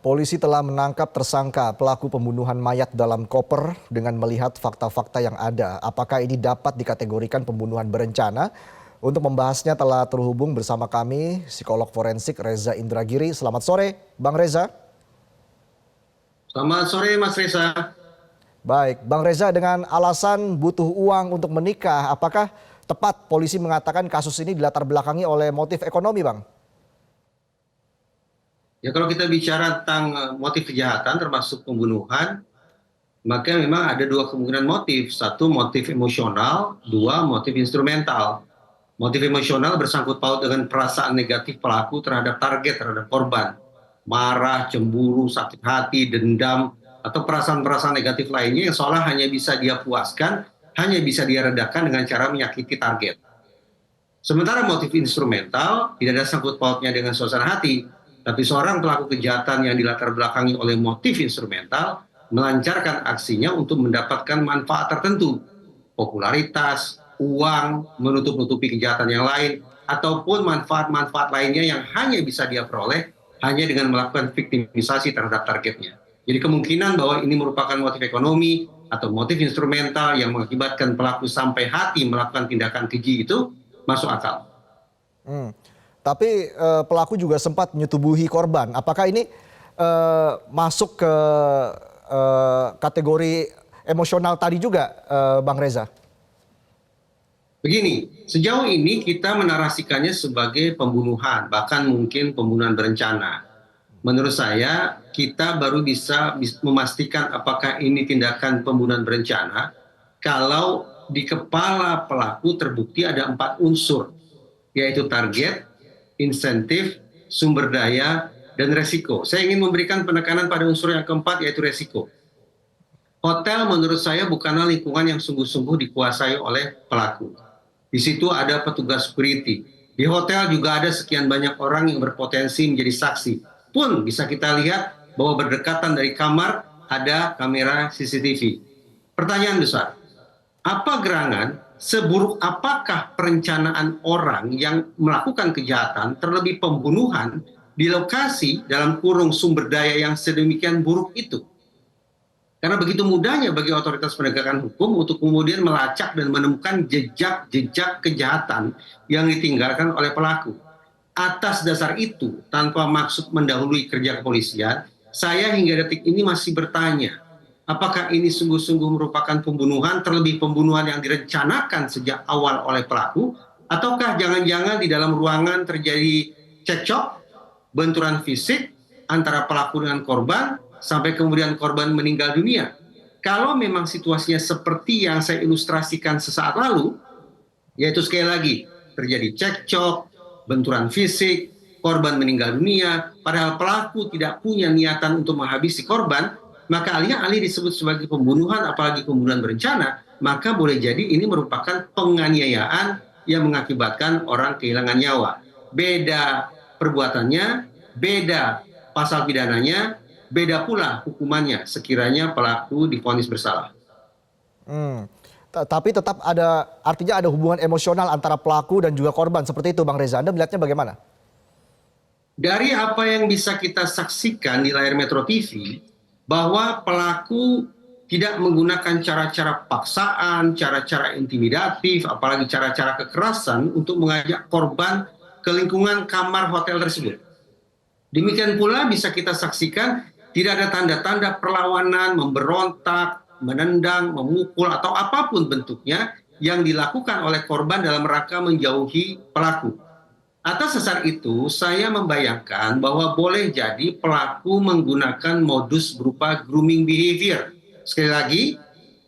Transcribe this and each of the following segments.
Polisi telah menangkap tersangka pelaku pembunuhan mayat dalam koper dengan melihat fakta-fakta yang ada. Apakah ini dapat dikategorikan pembunuhan berencana? Untuk membahasnya telah terhubung bersama kami psikolog forensik Reza Indragiri. Selamat sore, Bang Reza. Selamat sore, Mas Reza. Baik, Bang Reza, dengan alasan butuh uang untuk menikah, apakah tepat polisi mengatakan kasus ini dilatar belakangi oleh motif ekonomi, Bang? Ya, kalau kita bicara tentang motif kejahatan termasuk pembunuhan, maka memang ada dua kemungkinan motif. Satu, motif emosional. Dua, motif instrumental. Motif emosional bersangkut paut dengan perasaan negatif pelaku terhadap target, terhadap korban. Marah, cemburu, sakit hati, dendam, atau perasaan-perasaan negatif lainnya yang seolah hanya bisa dia puaskan, hanya bisa dia redakan dengan cara menyakiti target. Sementara motif instrumental tidak ada sangkut pautnya dengan suasana hati, tapi seorang pelaku kejahatan yang dilatar belakangi oleh motif instrumental melancarkan aksinya untuk mendapatkan manfaat tertentu, popularitas, uang, menutup-nutupi kejahatan yang lain, ataupun manfaat-manfaat lainnya yang hanya bisa dia peroleh hanya dengan melakukan viktimisasi terhadap targetnya. Jadi kemungkinan bahwa ini merupakan motif ekonomi atau motif instrumental yang mengakibatkan pelaku sampai hati melakukan tindakan keji itu masuk akal. Tapi pelaku juga sempat menyetubuhi korban. Apakah ini masuk ke kategori emosional tadi juga, Bang Reza? Begini, sejauh ini kita menarasikannya sebagai pembunuhan, bahkan mungkin pembunuhan berencana. Menurut saya, kita baru bisa memastikan apakah ini tindakan pembunuhan berencana kalau di kepala pelaku terbukti ada 4 unsur, yaitu target, insentif, sumber daya, dan resiko. Saya ingin memberikan penekanan pada unsur yang keempat, yaitu resiko. Hotel menurut saya bukanlah lingkungan yang sungguh-sungguh dikuasai oleh pelaku. Di situ ada petugas security. Di hotel juga ada sekian banyak orang yang berpotensi menjadi saksi. Pun bisa kita lihat bahwa berdekatan dari kamar ada kamera CCTV. Pertanyaan besar, apa gerangan, seburuk apakah perencanaan orang yang melakukan kejahatan, terlebih pembunuhan, di lokasi dalam kurung sumber daya yang sedemikian buruk itu? Karena begitu mudahnya bagi otoritas penegakan hukum untuk kemudian melacak dan menemukan jejak-jejak kejahatan yang ditinggalkan oleh pelaku. Atas dasar itu, tanpa maksud mendahului kerja kepolisian, saya hingga detik ini masih bertanya, apakah ini sungguh-sungguh merupakan pembunuhan, terlebih pembunuhan yang direncanakan sejak awal oleh pelaku, ataukah jangan-jangan di dalam ruangan terjadi cekcok, benturan fisik antara pelaku dengan korban, sampai kemudian korban meninggal dunia. Kalau memang situasinya seperti yang saya ilustrasikan sesaat lalu, yaitu sekali lagi terjadi cekcok, benturan fisik, korban meninggal dunia, padahal pelaku tidak punya niatan untuk menghabisi korban, maka alih-alih disebut sebagai pembunuhan, apalagi pembunuhan berencana, maka boleh jadi ini merupakan penganiayaan yang mengakibatkan orang kehilangan nyawa. Beda perbuatannya, beda pasal pidananya, beda pula hukumannya sekiranya pelaku divonis bersalah. Tapi tetap ada, artinya ada hubungan emosional antara pelaku dan juga korban. Seperti itu Bang Reza, Anda melihatnya bagaimana? Dari apa yang bisa kita saksikan di layar Metro TV, bahwa pelaku tidak menggunakan cara-cara paksaan, cara-cara intimidatif, apalagi cara-cara kekerasan untuk mengajak korban ke lingkungan kamar hotel tersebut. Demikian pula bisa kita saksikan tidak ada tanda-tanda perlawanan, memberontak, menendang, memukul, atau apapun bentuknya yang dilakukan oleh korban dalam rangka menjauhi pelaku. Atas dasar itu, saya membayangkan bahwa boleh jadi pelaku menggunakan modus berupa grooming behavior. Sekali lagi,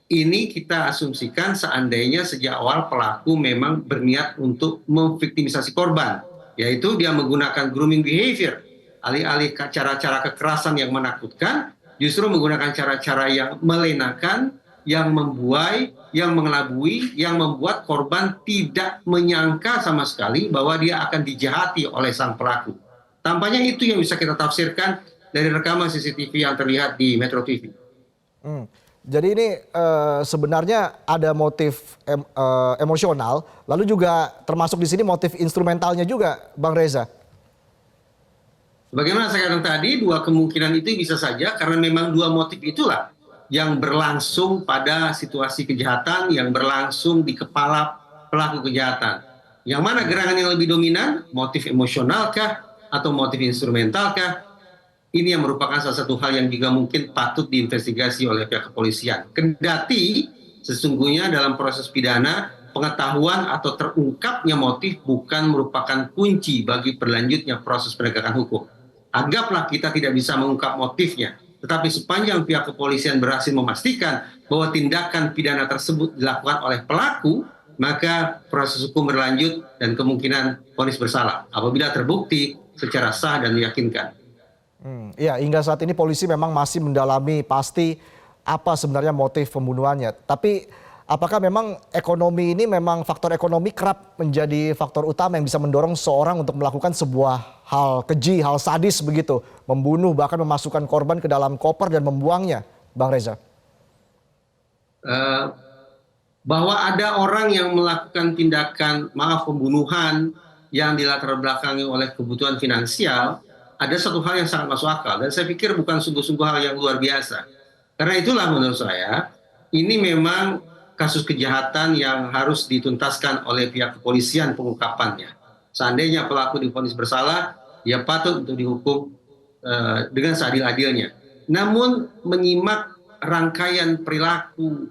ini kita asumsikan seandainya sejak awal pelaku memang berniat untuk memviktimisasi korban, yaitu dia menggunakan grooming behavior. Alih-alih cara-cara kekerasan yang menakutkan, justru menggunakan cara-cara yang melenakan, yang membuai, yang mengelabui, yang membuat korban tidak menyangka sama sekali bahwa dia akan dijahati oleh sang pelaku. Tampaknya itu yang bisa kita tafsirkan dari rekaman CCTV yang terlihat di Metro TV. Jadi ini sebenarnya ada motif emosional, lalu juga termasuk di sini motif instrumentalnya juga, Bang Reza. Bagaimana saya katakan tadi, dua kemungkinan itu bisa saja karena memang dua motif itulah yang berlangsung pada situasi kejahatan, yang berlangsung di kepala pelaku kejahatan. Yang mana gerangan yang lebih dominan, motif emosionalkah atau motif instrumentalkah? Ini yang merupakan salah satu hal yang juga mungkin patut diinvestigasi oleh pihak kepolisian. Kendati sesungguhnya dalam proses pidana, pengetahuan atau terungkapnya motif bukan merupakan kunci bagi berlanjutnya proses penegakan hukum. Anggaplah kita tidak bisa mengungkap motifnya, tetapi sepanjang pihak kepolisian berhasil memastikan bahwa tindakan pidana tersebut dilakukan oleh pelaku, maka proses hukum berlanjut dan kemungkinan vonis bersalah apabila terbukti secara sah dan meyakinkan. Ya, hingga saat ini polisi memang masih mendalami pasti apa sebenarnya motif pembunuhannya. Tapi apakah memang ekonomi ini memang faktor ekonomi kerap menjadi faktor utama yang bisa mendorong seorang untuk melakukan sebuah hal keji, hal sadis begitu, membunuh bahkan memasukkan korban ke dalam koper dan membuangnya, Bang Reza? Bahwa ada orang yang melakukan tindakan pembunuhan yang dilatar belakangi oleh kebutuhan finansial, ada satu hal yang sangat masuk akal dan saya pikir bukan sungguh-sungguh hal yang luar biasa. Karena itulah menurut saya ini memang kasus kejahatan yang harus dituntaskan oleh pihak kepolisian pengungkapannya. Seandainya pelaku divonis bersalah, ya patut untuk dihukum dengan seadil-adilnya. Namun menyimak rangkaian perilaku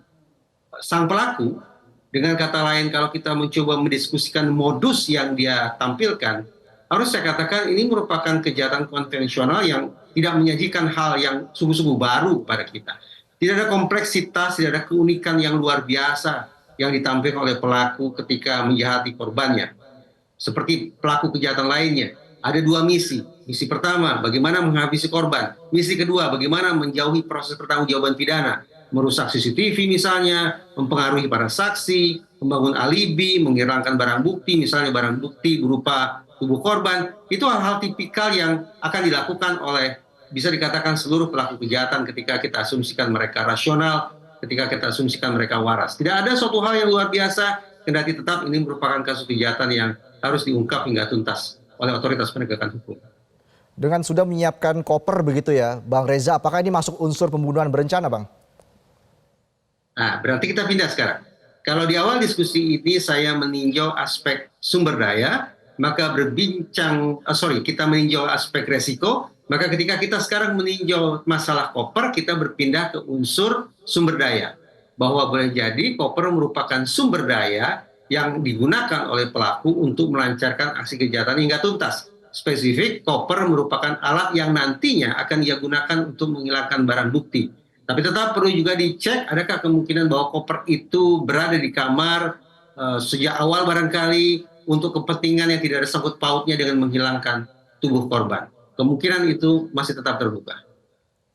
sang pelaku, dengan kata lain kalau kita mencoba mendiskusikan modus yang dia tampilkan, harus saya katakan ini merupakan kejahatan konvensional yang tidak menyajikan hal yang sungguh-sungguh baru pada kita. Tidak ada kompleksitas, tidak ada keunikan yang luar biasa yang ditampilkan oleh pelaku ketika menjahati korbannya. Seperti pelaku kejahatan lainnya, ada dua misi. Misi pertama, bagaimana menghabisi korban. Misi kedua, bagaimana menjauhi proses pertanggungjawaban pidana. Merusak CCTV misalnya, mempengaruhi para saksi, membangun alibi, menghilangkan barang bukti, misalnya barang bukti berupa tubuh korban. Itu hal-hal tipikal yang akan dilakukan oleh, bisa dikatakan seluruh pelaku kejahatan ketika kita asumsikan mereka rasional, ketika kita asumsikan mereka waras. Tidak ada suatu hal yang luar biasa, kendati tetap ini merupakan kasus kejahatan yang harus diungkap hingga tuntas oleh otoritas penegakan hukum. Dengan sudah menyiapkan koper begitu ya, Bang Reza, apakah ini masuk unsur pembunuhan berencana, Bang? Nah, berarti kita pindah sekarang. Kalau di awal diskusi ini saya meninjau aspek sumber daya, maka kita meninjau aspek resiko, maka ketika kita sekarang meninjau masalah koper, kita berpindah ke unsur sumber daya. Bahwa boleh jadi koper merupakan sumber daya yang digunakan oleh pelaku untuk melancarkan aksi kejahatan hingga tuntas. Spesifik, koper merupakan alat yang nantinya akan ia gunakan untuk menghilangkan barang bukti. Tapi tetap perlu juga dicek, adakah kemungkinan bahwa koper itu berada di kamar sejak awal barangkali untuk kepentingan yang tidak ada sangkut pautnya dengan menghilangkan tubuh korban. Kemungkinan itu masih tetap terbuka.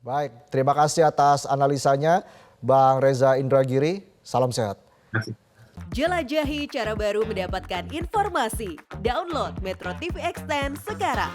Baik, terima kasih atas analisanya, Bang Reza Indragiri. Salam sehat. Terima kasih. Jelajahi cara baru mendapatkan informasi. Download Metro TV Extend sekarang.